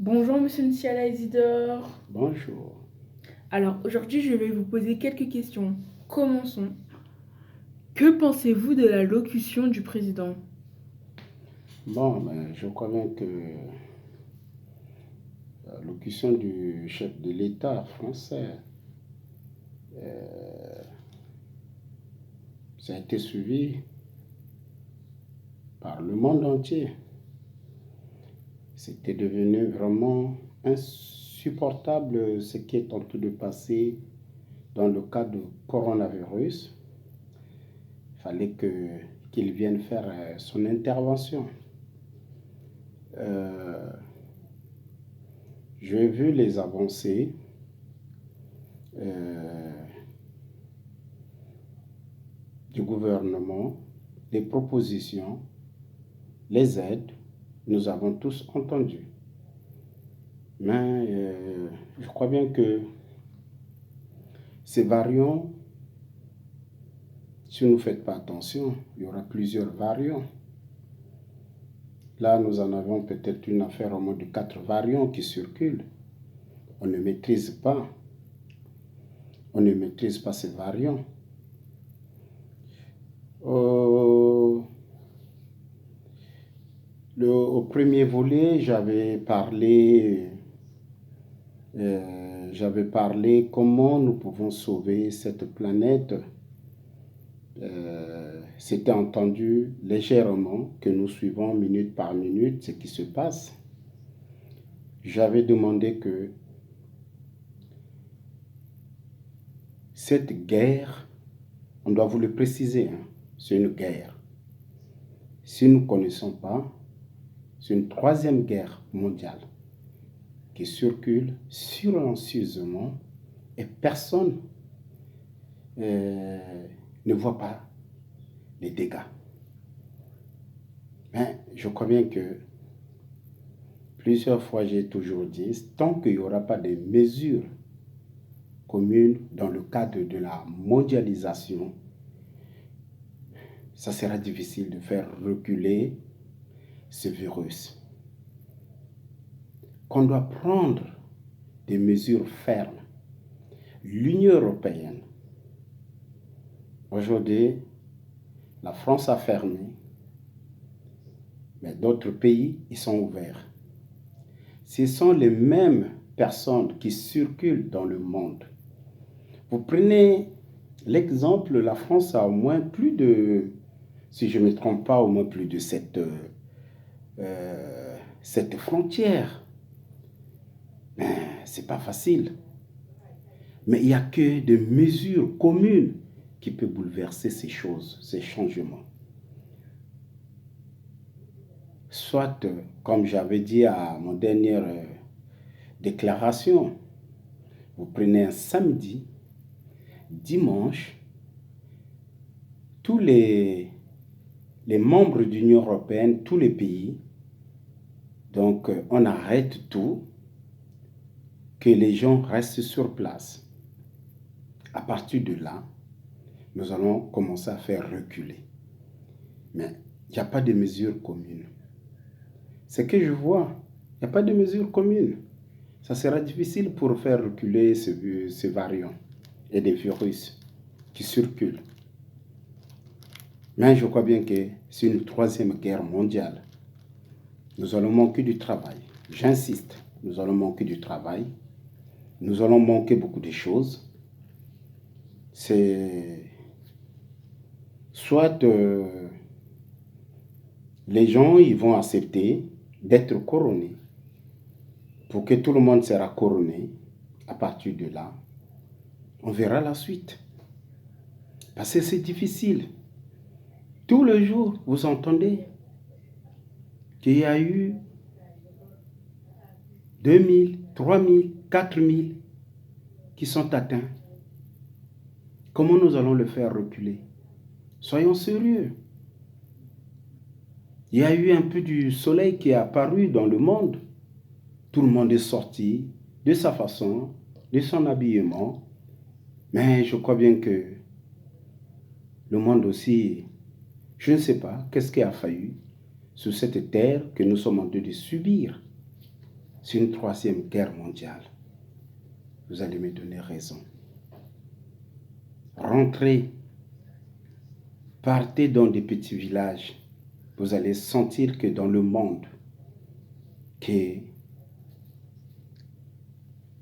Bonjour Monsieur Nsiala Isidore. Bonjour. Alors aujourd'hui je vais vous poser quelques questions. Commençons. Que pensez-vous de la locution du président? Bon, je crois bien que la locution du chef de l'État français, ça a été suivi par le monde entier. C'était devenu vraiment insupportable ce qui est en train de passer dans le cas du coronavirus. Il fallait qu'il vienne faire son intervention. Euh, j'ai vu les avancées euh, du gouvernement, les propositions, les aides, nous avons tous entendu. Mais je crois bien que ces variants, si vous ne faites pas attention, il y aura plusieurs variants. Là, nous en avons peut-être une affaire au moins de 4 variants qui circulent. On ne maîtrise pas. On ne maîtrise pas ces variants. Au premier volet, j'avais parlé comment nous pouvons sauver cette planète. C'était entendu légèrement que nous suivons minute par minute ce qui se passe. J'avais demandé que cette guerre, on doit vous le préciser, hein, c'est une guerre. Si nous ne connaissons pas, c'est une troisième guerre mondiale qui circule silencieusement et personne ne voit pas les dégâts. Mais je crois bien que plusieurs fois j'ai toujours dit, tant qu'il n'y aura pas de mesures communes dans le cadre de la mondialisation, ça sera difficile de faire reculer ce virus. Qu'on doit prendre des mesures fermes. L'Union européenne, aujourd'hui, la France a fermé, mais d'autres pays, ils sont ouverts. Ce sont les mêmes personnes qui circulent dans le monde. Vous prenez l'exemple, la France a au moins plus de, si je ne me trompe pas, au moins plus de cette frontière. Mais c'est pas facile. Mais il n'y a que des mesures communes qui peuvent bouleverser ces choses, ces changements. Soit, comme j'avais dit à mon dernière déclaration, vous prenez un samedi, dimanche, tous les membres de l'Union européenne, tous les pays, donc on arrête tout, que les gens restent sur place. À partir de là, nous allons commencer à faire reculer. Mais il n'y a pas de mesures communes. Ce que je vois, il n'y a pas de mesures communes. Ça sera difficile pour faire reculer ces variants et des virus qui circulent. Mais je crois bien que c'est une troisième guerre mondiale. Nous allons manquer du travail. J'insiste, nous allons manquer du travail. Nous allons manquer beaucoup de choses. C'est soit les gens ils vont accepter d'être couronnés pour que tout le monde sera couronné. À partir de là, on verra la suite. Parce que c'est difficile. Tous les jours, vous entendez qu'il y a eu 2000, 3000, 4000 qui sont atteints. Comment nous allons le faire reculer? Soyons sérieux. Il y a eu un peu du soleil qui est apparu dans le monde. Tout le monde est sorti de sa façon, de son habillement. Mais je crois bien que le monde aussi, je ne sais pas, qu'est-ce qui a failli sur cette terre que nous sommes en train de subir. c'est une troisième guerre mondiale. Vous allez me donner raison. Rentrez, partez dans des petits villages. Vous allez sentir que dans le monde, que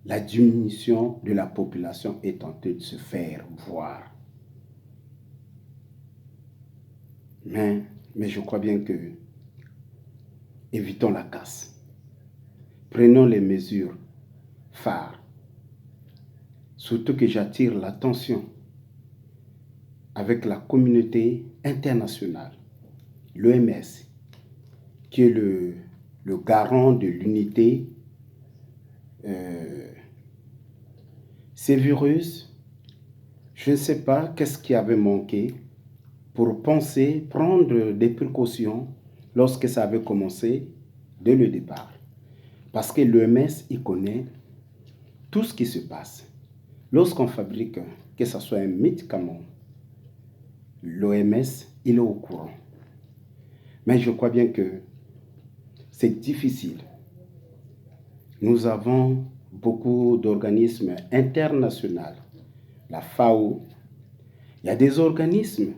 la diminution de la population est en train de se faire voir. Mais je crois bien que évitons la casse. Prenons les mesures phares. Surtout que j'attire l'attention avec la communauté internationale, l'OMS, qui est le garant de l'unité. Ces virus, je ne sais pas qu'est-ce qui avait manqué pour penser, prendre des précautions lorsque ça avait commencé dès le départ. Parce que l'OMS, il connaît tout ce qui se passe. Lorsqu'on fabrique, que ce soit un médicament, l'OMS, il est au courant. Mais je crois bien que c'est difficile. Nous avons beaucoup d'organismes internationaux, la FAO. Il y a des organismes,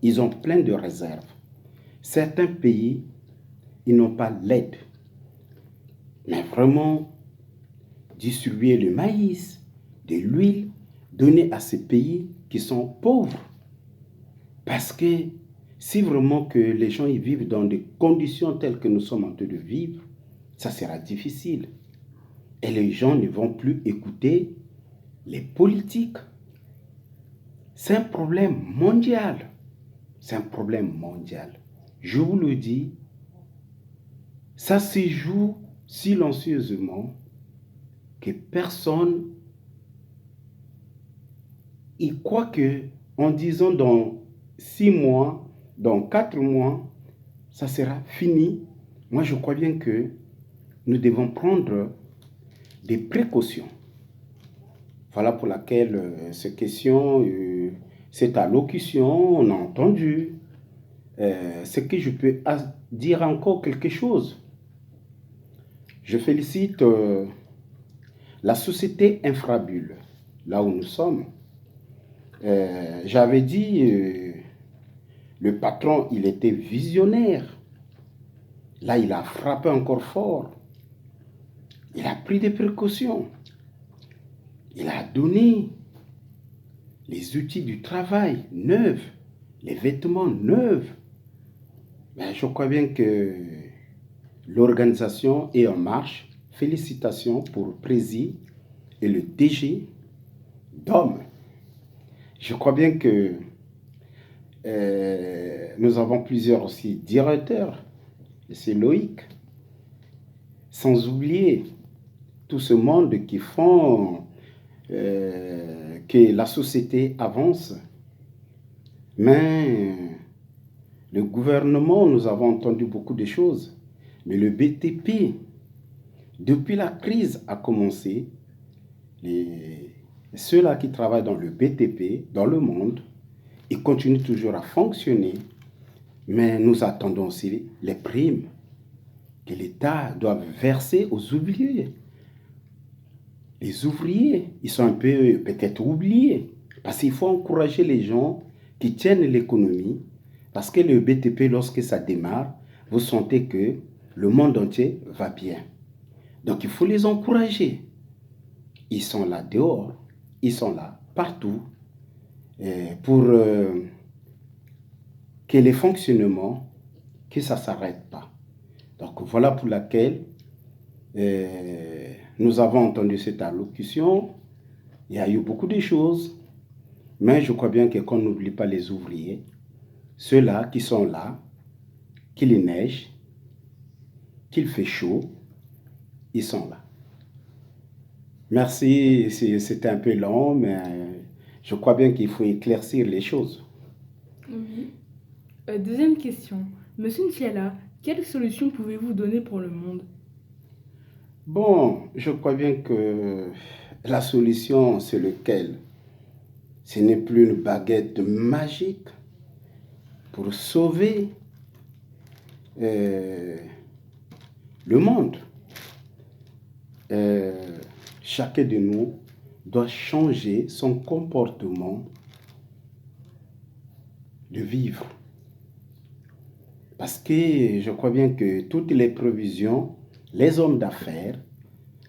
ils ont plein de réserves. Certains pays, ils n'ont pas l'aide. Mais vraiment, distribuer le maïs, de l'huile, donner à ces pays qui sont pauvres. Parce que si vraiment que les gens y vivent dans des conditions telles que nous sommes en train de vivre, ça sera difficile. Et les gens ne vont plus écouter les politiques. C'est un problème mondial. C'est un problème mondial. Je vous le dis, ça se joue silencieusement, que personne y croit que, en disant dans 6 mois, dans 4 mois, ça sera fini. Moi, je crois bien que nous devons prendre des précautions. Voilà pour laquelle ces questions, cette allocution, on a entendu. C'est que je peux dire encore quelque chose. Je félicite la société Infrabulle, là où nous sommes. J'avais dit, le patron, il était visionnaire. Là, il a frappé encore fort. Il a pris des précautions. Il a donné les outils du travail neufs, les vêtements neufs. Mais je crois bien que l'organisation est en marche. Félicitations pour le président et le DG d'Homme. Je crois bien que nous avons plusieurs aussi directeurs. C'est Loïc. Sans oublier tout ce monde qui font que la société avance. Mais le gouvernement, nous avons entendu beaucoup de choses. Mais le BTP, depuis la crise a commencé, ceux-là qui travaillent dans le BTP, dans le monde, ils continuent toujours à fonctionner. Mais nous attendons aussi les primes que l'État doit verser aux ouvriers. Les ouvriers, ils sont un peu peut-être oubliés. Parce qu'il faut encourager les gens qui tiennent l'économie. Parce que le BTP, lorsque ça démarre, vous sentez que le monde entier va bien. Donc il faut les encourager. Ils sont là dehors, ils sont là partout pour que les fonctionnements, que ça ne s'arrête pas. Donc voilà pour laquelle nous avons entendu cette allocution. Il y a eu beaucoup de choses, mais je crois bien que qu'on n'oublie pas les ouvriers, ceux-là qui sont là, qu'il neige, qu'il fait chaud, ils sont là. Merci, c'était un peu long, mais je crois bien qu'il faut éclaircir les choses. Oui. Deuxième question. Monsieur Ntiala, quelle solution pouvez-vous donner pour le monde? Bon, je crois bien que la solution, c'est lequel? Ce n'est plus une baguette magique pour sauver le monde. euh, chacun de nous doit changer son comportement de vivre. Parce que je crois bien que toutes les provisions, les hommes d'affaires,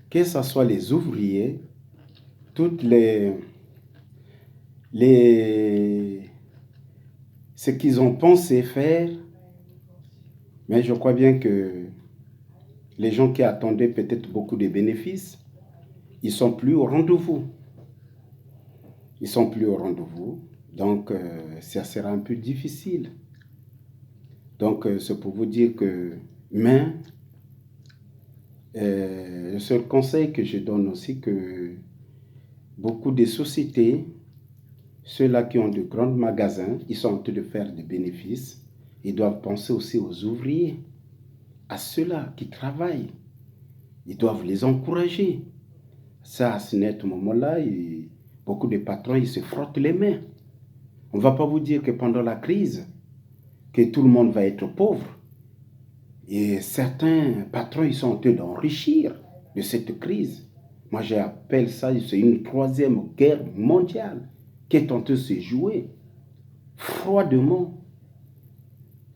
que ce soit les ouvriers, toutes ce qu'ils ont pensé faire, mais je crois bien que les gens qui attendaient peut-être beaucoup de bénéfices, ils sont plus au rendez-vous. Ils sont plus au rendez-vous, donc ça sera un peu difficile. Donc c'est pour vous dire que, mais le seul conseil que je donne aussi, que beaucoup de sociétés, ceux-là qui ont de grands magasins, ils sont en train de faire des bénéfices. Ils doivent penser aussi aux ouvriers, à ceux-là qui travaillent. Ils doivent les encourager. Ça, à ce net moment-là, beaucoup de patrons, ils se frottent les mains. On ne va pas vous dire que pendant la crise, que tout le monde va être pauvre. Et certains patrons, ils sont en train d'enrichir de cette crise. Moi, j'appelle ça, c'est une troisième guerre mondiale qui est en train de se jouer froidement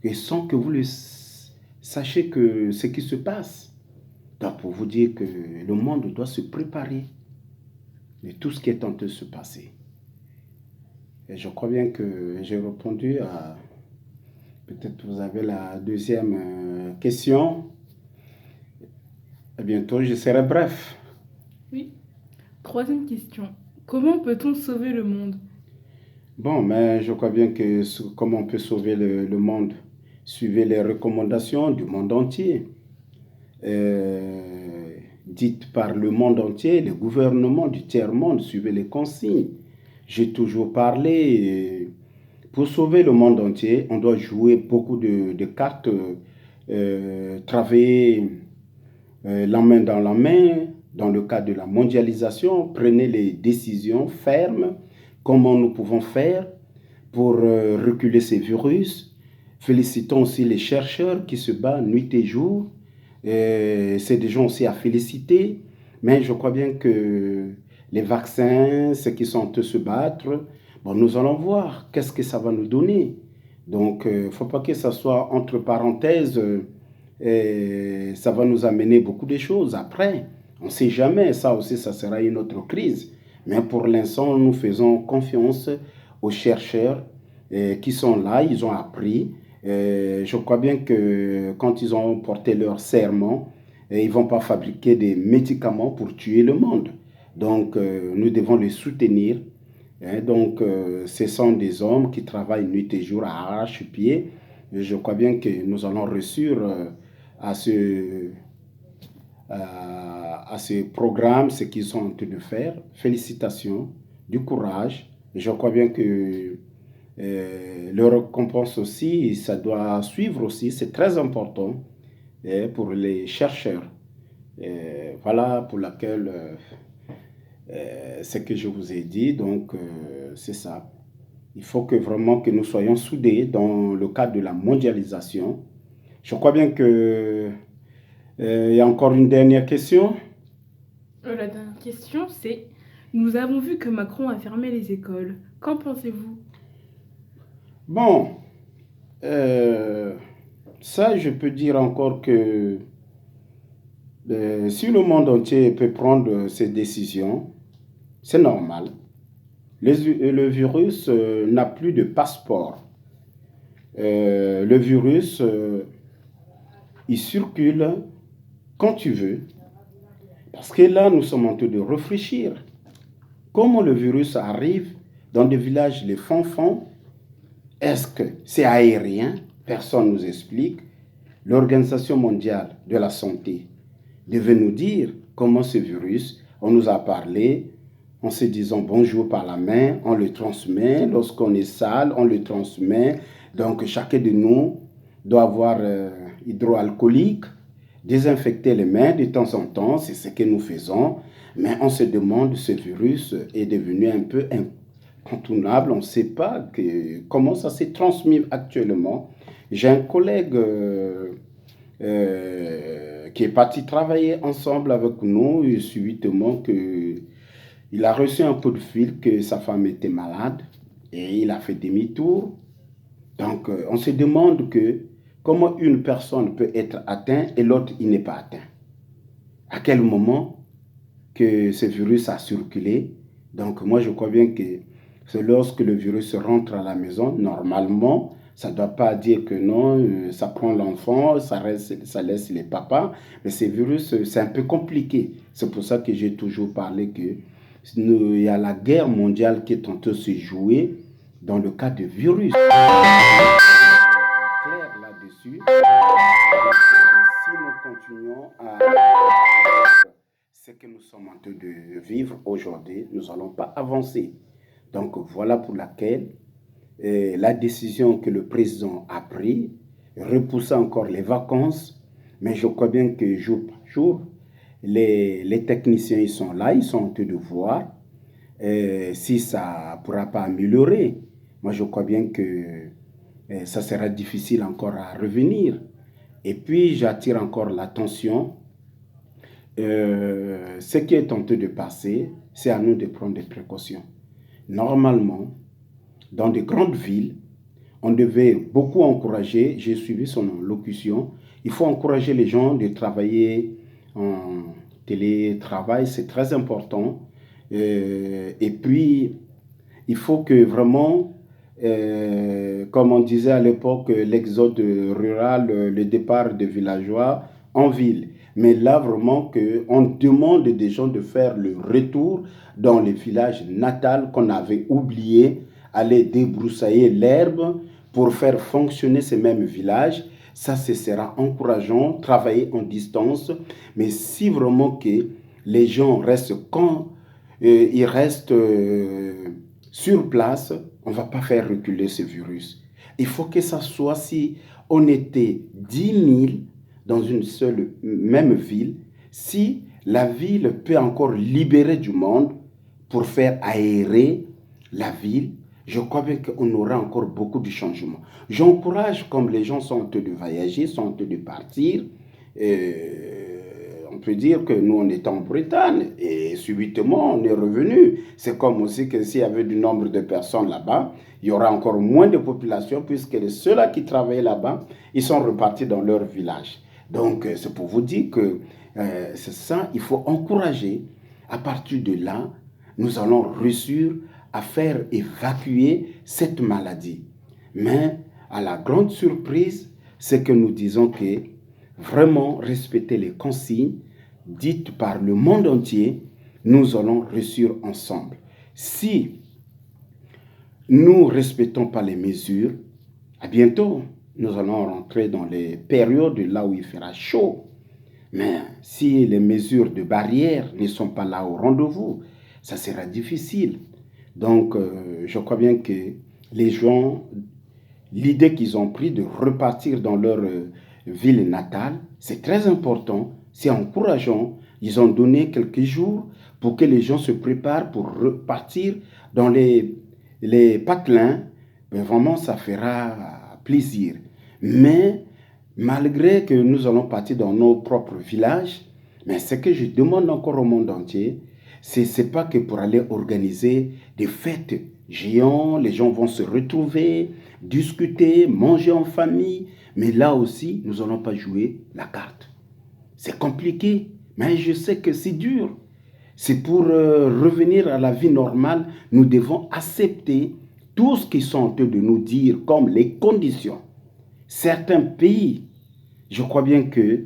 et sans que vous le sachiez que ce qui se passe. Donc, pour vous dire que le monde doit se préparer de tout ce qui est en train de se passer. Et je crois bien que j'ai répondu à... Peut-être vous avez la deuxième question. À bientôt, je serai bref. Oui. Troisième question. Comment peut-on sauver le monde? Bon, mais je crois bien que comment on peut sauver le monde? Suivez les recommandations du monde entier, dites par le monde entier, les gouvernements du tiers-monde, suivez les consignes. J'ai toujours parlé, pour sauver le monde entier, on doit jouer beaucoup de cartes, travailler la main dans la main, dans le cadre de la mondialisation, prenez les décisions fermes, comment nous pouvons faire pour reculer ces virus. Félicitons aussi les chercheurs qui se battent nuit et jour. C'est des gens aussi à féliciter, mais je crois bien que les vaccins, ceux qui sont en train de se battre, bon, nous allons voir qu'est-ce que ça va nous donner. Donc, il ne faut pas que ça soit entre parenthèses, ça va nous amener beaucoup de choses après. On ne sait jamais, ça aussi, ça sera une autre crise. Mais pour l'instant, nous faisons confiance aux chercheurs qui sont là, ils ont appris. Je crois bien que quand ils ont porté leur serment, ils ne vont pas fabriquer des médicaments pour tuer le monde. Donc, nous devons les soutenir. Donc, ce sont des hommes qui travaillent nuit et jour à arrache-pied. Je crois bien que nous allons réussir à ce programme, ce qu'ils sont en train de faire. Félicitations, du courage. Je crois bien que leur récompense aussi, ça doit suivre aussi, c'est très important pour les chercheurs. Voilà pour laquelle ce que je vous ai dit, donc c'est ça. Il faut que vraiment que nous soyons soudés dans le cadre de la mondialisation. Je crois bien que il y a encore une dernière question. La dernière question, c'est: nous avons vu que Macron a fermé les écoles. Qu'en pensez-vous? Bon, ça, je peux dire encore que si le monde entier peut prendre ces décisions, c'est normal. Le virus n'a plus de passeport. Le virus, il circule quand tu veux. Parce que là, nous sommes en train de réfléchir. Comment le virus arrive dans des villages, les fonds. Est-ce que c'est aérien? Personne ne nous explique. L'Organisation mondiale de la santé devait nous dire comment ce virus, on nous a parlé, en se disant bonjour par la main, on le transmet. Lorsqu'on est sale, on le transmet. Donc, chacun de nous doit avoir hydroalcoolique, désinfecter les mains de temps en temps, c'est ce que nous faisons. Mais on se demande, ce virus est devenu un peu incontournable. On ne sait pas comment ça s'est transmis actuellement. J'ai un collègue qui est parti travailler ensemble avec nous et subitement que il a reçu un coup de fil que sa femme était malade et il a fait demi-tour. Donc, on se demande comment une personne peut être atteinte et l'autre, il n'est pas atteint. À quel moment que ce virus a circulé? Donc, moi, je crois bien que c'est lorsque le virus rentre à la maison, normalement, ça ne doit pas dire que non, ça prend l'enfant, ça laisse les papas. Mais ces virus, c'est un peu compliqué. C'est pour ça que j'ai toujours parlé il y a la guerre mondiale qui est en train de se jouer dans le cas de virus. Clair là-dessus. Si nous continuons à ce que nous sommes en train de vivre aujourd'hui, nous n'allons pas avancer. Donc voilà pour laquelle la décision que le président a prise, repousser encore les vacances, mais je crois bien que jour par jour, les techniciens ils sont là, ils sont en train de voir si ça ne pourra pas améliorer. Moi je crois bien que ça sera difficile encore à revenir. Et puis j'attire encore l'attention. Ce qui est en train de passer, c'est à nous de prendre des précautions. Normalement, dans de grandes villes, on devait beaucoup encourager, j'ai suivi son allocution, il faut encourager les gens de travailler en télétravail, c'est très important. Et puis, il faut que vraiment, comme on disait à l'époque, l'exode rural, le départ des villageois en ville. Mais là, vraiment, on demande des gens de faire le retour dans les villages natals qu'on avait oubliés, aller débroussailler l'herbe pour faire fonctionner ces mêmes villages. Ça, ce sera encourageant, travailler en distance. Mais si vraiment que les gens restent quand ils restent sur place, on ne va pas faire reculer ce virus. Il faut que ça soit, si on était 10 000 dans une seule même ville, si la ville peut encore libérer du monde pour faire aérer la ville, je crois bien qu'on aura encore beaucoup de changements. J'encourage, comme les gens sont en train de voyager, sont en train de partir, on peut dire que nous, on était en Bretagne et subitement, on est revenu. C'est comme aussi que s'il y avait du nombre de personnes là-bas, il y aura encore moins de population puisque ceux-là qui travaillaient là-bas, ils sont repartis dans leur village. Donc, c'est pour vous dire que c'est ça, il faut encourager. À partir de là, nous allons réussir à faire évacuer cette maladie. Mais à la grande surprise, c'est que nous disons que vraiment respecter les consignes dites par le monde entier, nous allons réussir ensemble. Si nous ne respectons pas les mesures, à bientôt, nous allons rentrer dans les périodes là où il fera chaud. Mais si les mesures de barrière ne sont pas là au rendez-vous, ça sera difficile. Donc, je crois bien que les gens, l'idée qu'ils ont pris de repartir dans leur ville natale, c'est très important, c'est encourageant. Ils ont donné quelques jours pour que les gens se préparent pour repartir dans les patelins. Mais vraiment, ça fera plaisir. Mais malgré que nous allons partir dans nos propres villages, mais ce que je demande encore au monde entier, c'est pas que pour aller organiser des fêtes géantes, les gens vont se retrouver, discuter, manger en famille, mais là aussi, nous n'allons pas jouer la carte. C'est compliqué, mais je sais que c'est dur. C'est pour revenir à la vie normale, nous devons accepter tout ce qu'ils sont en train de nous dire comme les conditions. Certains pays, je crois bien que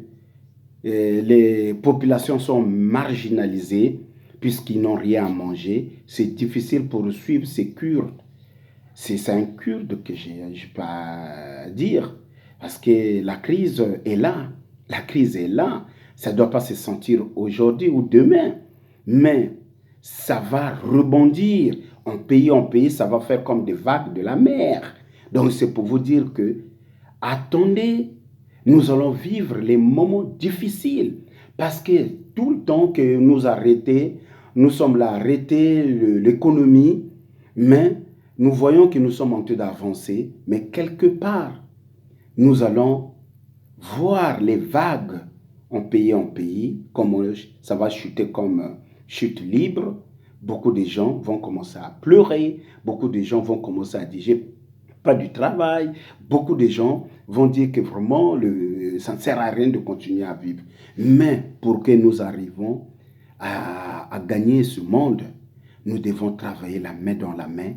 les populations sont marginalisées puisqu'ils n'ont rien à manger. C'est difficile pour suivre ces cures. C'est un kurde que je ne peux pas dire parce que la crise est là. La crise est là. Ça ne doit pas se sentir aujourd'hui ou demain. Mais ça va rebondir. En pays, ça va faire comme des vagues de la mer. Donc c'est pour vous dire que attendez, nous allons vivre les moments difficiles parce que tout le temps que nous sommes là arrêtés l'économie, mais nous voyons que nous sommes en train d'avancer, mais quelque part, nous allons voir les vagues en pays, comme ça va chuter comme chute libre, beaucoup de gens vont commencer à pleurer, beaucoup de gens vont commencer à dire j'ai pas du travail, beaucoup de gens vont dire que vraiment ça ne sert à rien de continuer à vivre. Mais pour que nous arrivions à gagner ce monde, nous devons travailler la main dans la main,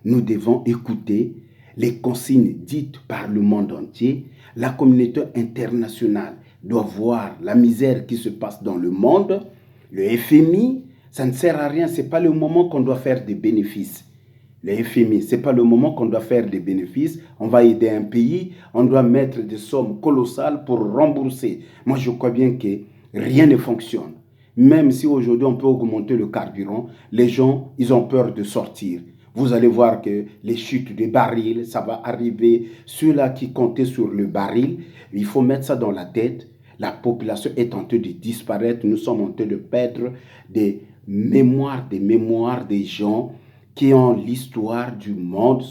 nous devons écouter les consignes dites par le monde entier. La communauté internationale doit voir la misère qui se passe dans le monde. Le FMI, ça ne sert à rien, ce n'est pas le moment qu'on doit faire des bénéfices. Le FMI, ce n'est pas le moment qu'on doit faire des bénéfices. On va aider un pays, on doit mettre des sommes colossales pour rembourser. Moi, je crois bien que rien ne fonctionne. Même si aujourd'hui on peut augmenter le carburant, les gens, ils ont peur de sortir. Vous allez voir que les chutes des barils, ça va arriver. Ceux-là qui comptaient sur le baril, il faut mettre ça dans la tête. La population est en train de disparaître. Nous sommes en train de perdre des mémoires des gens qui ont l'histoire du monde